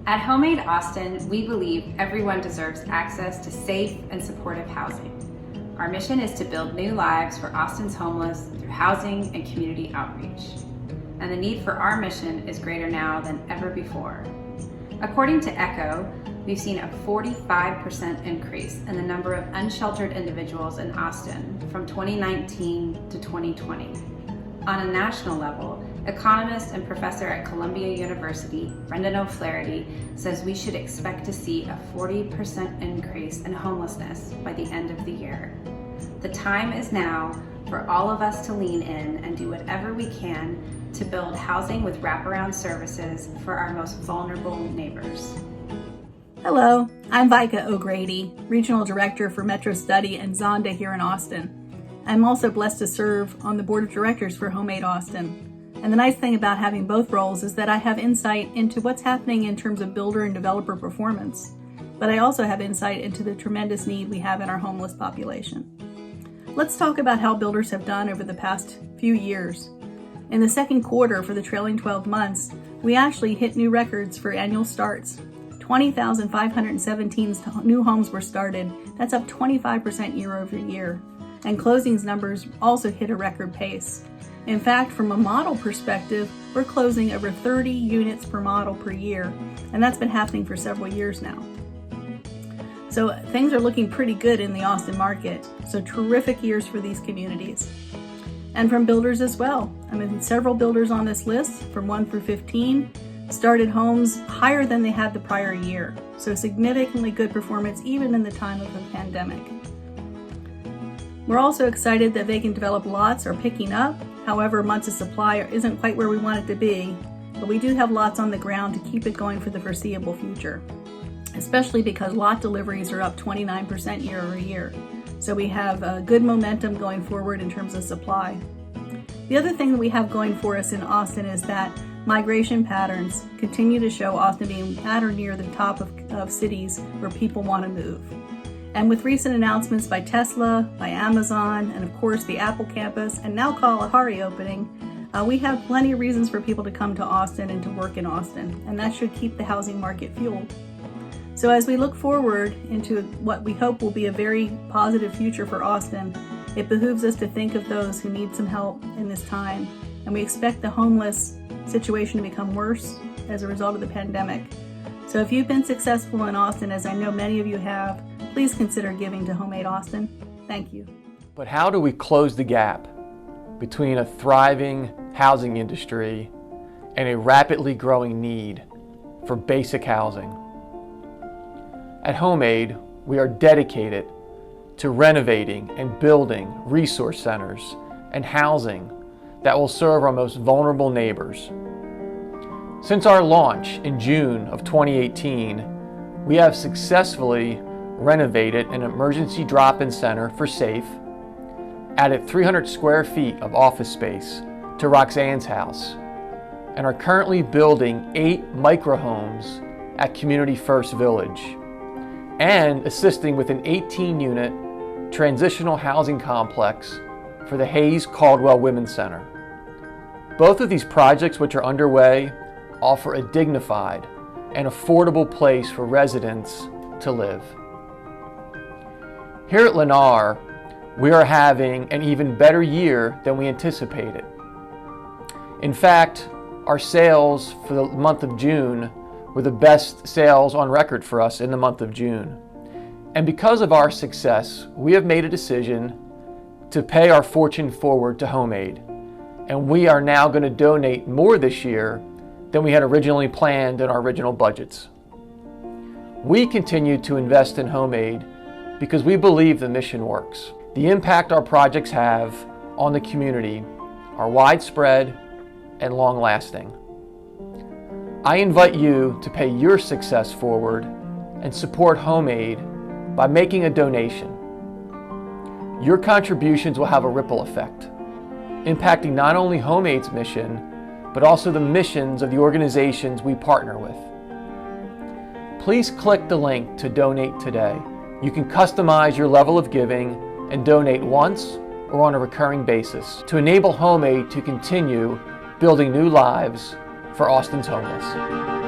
At HomeAid Austin, we believe everyone deserves access to safe and supportive housing. Our mission is to build new lives for Austin's homeless through housing and community outreach. And the need for our mission is greater now than ever before. According to ECHO, we've seen a 45% increase in the number of unsheltered individuals in Austin from 2019 to 2020. On a national level, economist and professor at Columbia University, Brendan O'Flaherty, says we should expect to see a 40% increase in homelessness by the end of the year. The time is now for all of us to lean in and do whatever we can to build housing with wraparound services for our most vulnerable neighbors. Hello, I'm Vaike O'Grady, Regional Director for Metrostudy-Zonda here in Austin. I'm also blessed to serve on the Board of Directors for HomeAid Austin. And the nice thing about having both roles is that I have insight into what's happening in terms of builder and developer performance, but I also have insight into the tremendous need we have in our homeless population. Let's talk about how builders have done over the past few years. In the second quarter for the trailing 12 months, we actually hit new records for annual starts. 20,517 new homes were started. That's up 25% year over year. And closings numbers also hit a record pace. In fact, from a model perspective, we're closing over 30 units per model per year, and that's been happening for several years now. So things are looking pretty good in the Austin market. So terrific years for these communities. And from builders as well. I mean, several builders on this list, from 1 through 15, started homes higher than they had the prior year. So significantly good performance even in the time of the pandemic. We're also excited that vacant developed lots are picking up. However, months of supply isn't quite where we want it to be, but we do have lots on the ground to keep it going for the foreseeable future, especially because lot deliveries are up 29% year over year. So we have good momentum going forward in terms of supply. The other thing that we have going for us in Austin is that migration patterns continue to show Austin being at or near the top of cities where people want to move. And with recent announcements by Tesla, by Amazon, and of course the Apple campus, and now Kalahari opening, we have plenty of reasons for people to come to Austin and to work in Austin, and that should keep the housing market fueled. So as we look forward into what we hope will be a very positive future for Austin, it behooves us to think of those who need some help in this time, and we expect the homeless situation to become worse as a result of the pandemic. So if you've been successful in Austin, as I know many of you have, please consider giving to HomeAid Austin. Thank you. But how do we close the gap between a thriving housing industry and a rapidly growing need for basic housing? At HomeAid, we are dedicated to renovating and building resource centers and housing that will serve our most vulnerable neighbors. Since our launch in June of 2018, we have successfully renovated an emergency drop-in center for SAFE, added 300 square feet of office space to Roxanne's house, and are currently building 8 microhomes at Community First Village, and assisting with an 18-unit transitional housing complex for the Hayes Caldwell Women's Center. Both of these projects, which are underway, offer a dignified and affordable place for residents to live. Here at Lennar, we are having an even better year than we anticipated. In fact, our sales for the month of June were the best sales on record for us in the month of June. And because of our success, we have made a decision to pay our fortune forward to HomeAid. And we are now going to donate more this year than we had originally planned in our original budgets. We continue to invest in HomeAid because we believe the mission works. The impact our projects have on the community are widespread and long-lasting. I invite you to pay your success forward and support HomeAid by making a donation. Your contributions will have a ripple effect, impacting not only HomeAid's mission, but also the missions of the organizations we partner with. Please click the link to donate today. You can customize your level of giving and donate once or on a recurring basis to enable HomeAid to continue building new lives for Austin's homeless.